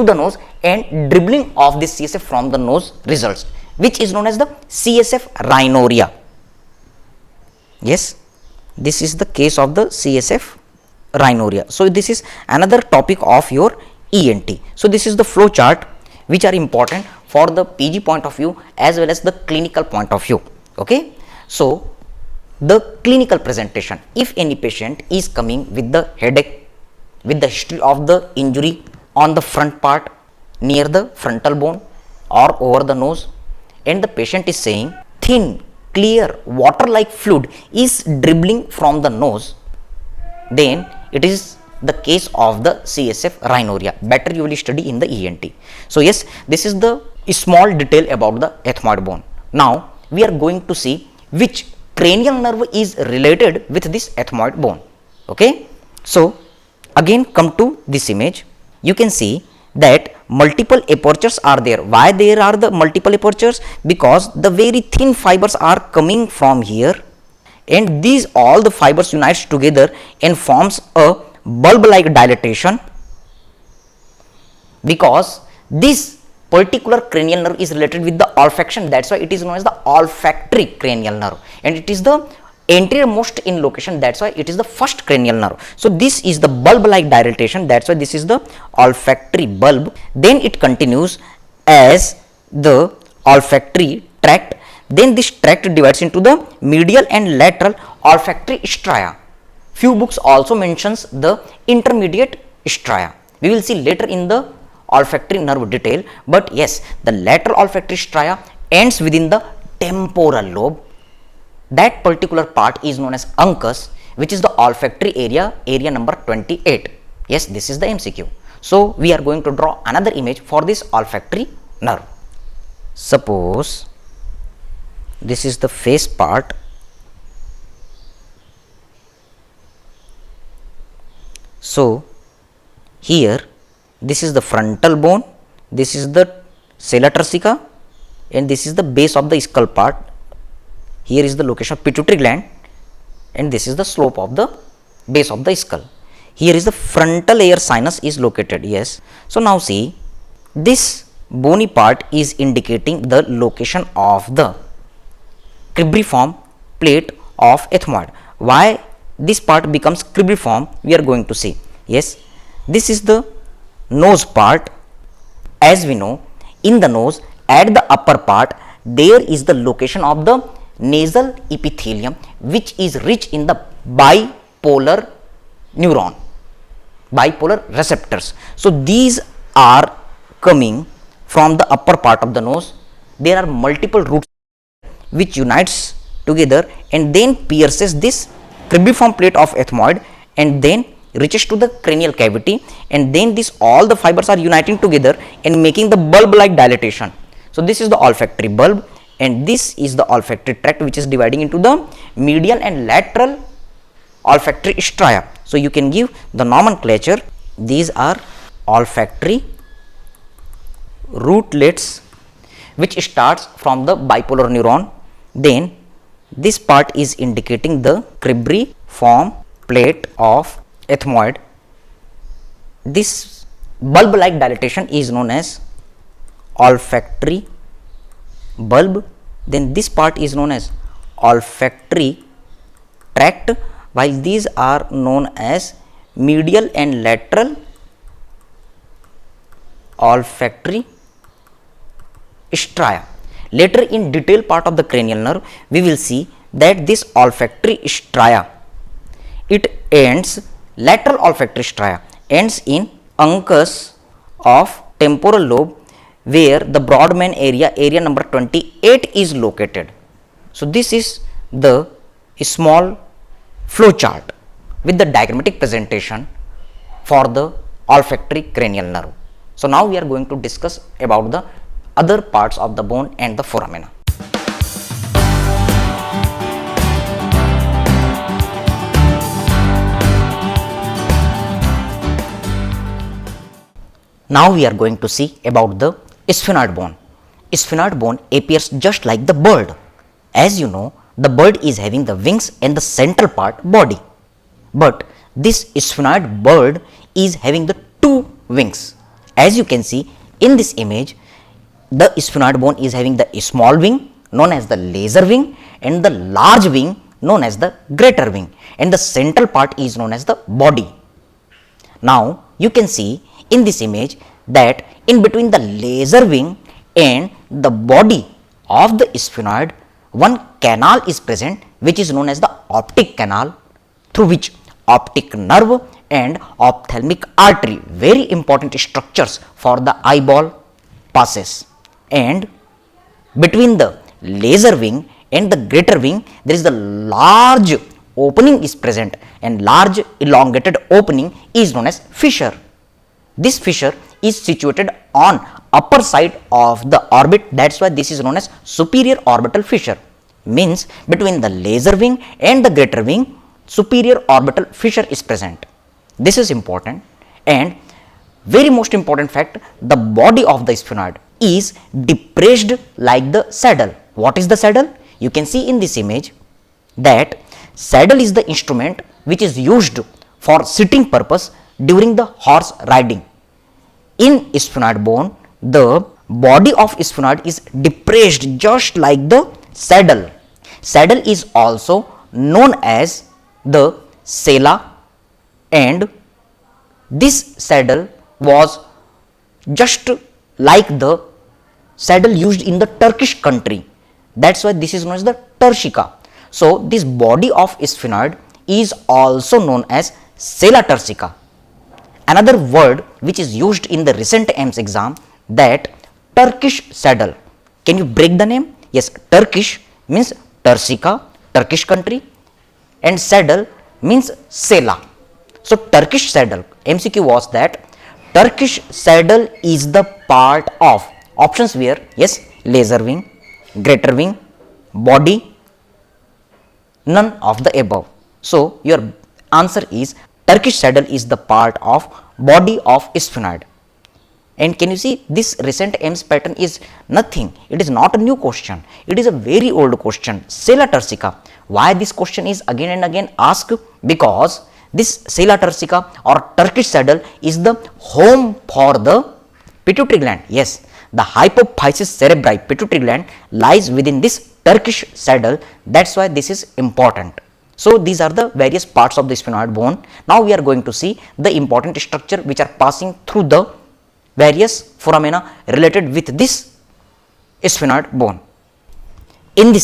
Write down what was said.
to the nose and dribbling of this CSF from the nose results, which is known as the CSF rhinorrhea. Yes, this is the case of the CSF rhinorrhea. So this is another topic of your ENT. So this is the flow chart which are important for the PG point of view as well as the clinical point of view. Okay. So the clinical presentation, if any patient is coming with the headache, with the history of the injury on the front part near the frontal bone or over the nose, and the patient is saying thin, clear, water like fluid is dribbling from the nose, then it is the case of the CSF rhinorrhea. Better you will study in the ENT. So yes, this is the small detail about the ethmoid bone. Now we are going to see which cranial nerve is related with this ethmoid bone. Okay. So again come to this image, you can see that multiple apertures are there. Why there are the multiple apertures? Because the very thin fibers are coming from here, and these all the fibers unites together and forms a bulb like dilatation, because this particular cranial nerve is related with the olfaction. That's why it is known as the olfactory cranial nerve, and it is the anterior most in location. That's why it is the first cranial nerve. So this is the bulb like dilatation. That's why this is the olfactory bulb. Then it continues as the olfactory tract. Then this tract divides into the medial and lateral olfactory stria. Few books also mentions the intermediate stria. We will see later in the olfactory nerve detail, but yes, the lateral olfactory stria ends within the temporal lobe. That particular part is known as uncus, which is the olfactory area, area number 28. Yes, this is the MCQ. So we are going to draw another image for this olfactory nerve. Suppose this is the face part. So here this is the frontal bone, this is the sella turcica, and this is the base of the skull part. Here is the location of pituitary gland, and this is the slope of the base of the skull. Here is the frontal air sinus is located. Yes. So now see, this bony part is indicating the location of the cribriform plate of ethmoid. Why this part becomes cribriform, we are going to see. Yes, this is the nose part. As we know, in the nose at the upper part there is the location of the nasal epithelium, which is rich in the bipolar neuron, bipolar receptors. So these are coming from the upper part of the nose. There are multiple roots which unites together and then pierces this cribriform plate of ethmoid and then reaches to the cranial cavity, and then this all the fibers are uniting together and making the bulb like dilatation. So this is the olfactory bulb, and this is the olfactory tract, which is dividing into the medial and lateral olfactory stria. So you can give the nomenclature. These are olfactory rootlets, which starts from the bipolar neuron. Then this part is indicating the cribriform plate of ethmoid. This bulb like dilatation is known as olfactory bulb. Then this part is known as olfactory tract, while these are known as medial and lateral olfactory stria. Later in detail part of the cranial nerve, we will see that this olfactory stria, it ends, lateral olfactory stria ends in uncus of temporal lobe, where the Brodmann area, area number 28 is located. So this is the small flow chart with the diagrammatic presentation for the olfactory cranial nerve. So now we are going to discuss about the other parts of the bone and the foramina. Now we are going to see about the sphenoid bone. Sphenoid bone appears just like the bird. As you know, the bird is having the wings and the central part body. But this sphenoid bird is having the two wings. As you can see in this image, the sphenoid bone is having the small wing known as the laser wing and the large wing known as the greater wing, and the central part is known as the body. Now you can see in this image that in between the laser wing and the body of the sphenoid, one canal is present which is known as the optic canal, through which optic nerve and ophthalmic artery, very important structures for the eyeball, passes. And between the laser wing and the greater wing, there is the large opening is present, and large elongated opening is known as fissure. This fissure is situated on upper side of the orbit, that's why this is known as superior orbital fissure. Means between the laser wing and the greater wing, superior orbital fissure is present. This is important. And very most important fact, the body of the sphenoid is depressed like the saddle. What is the saddle? You can see in this image that saddle is the instrument which is used for sitting purpose during the horse riding. In sphenoid bone, the body of sphenoid is depressed just like the saddle. Saddle is also known as the sella, and this saddle was just like the saddle used in the Turkish country. That's why this is known as the Turcica. So this body of sphenoid is also known as sella turcica. Another word which is used in the recent AIIMS exam, that Turkish saddle. Can you break the name? Yes, Turkish means Turcica, Turkish country, and saddle means sella. So Turkish saddle, MCQ was that Turkish saddle is the part of, options were, yes, laser wing, greater wing, body, none of the above. So your answer is Turkish saddle is the part of body of sphenoid. And can you see this recent AIIMS pattern is nothing, it is not a new question, it is a very old question, sella turcica. Why this question is again and again asked? Because this sella turcica or Turkish saddle is the home for the pituitary gland. Yes, the hypophysis cerebri pituitary gland lies within this Turkish saddle, that's why this is important. So these are the various parts of the sphenoid bone. Now we are going to see the important structure which are passing through the various foramina related with this sphenoid bone. In this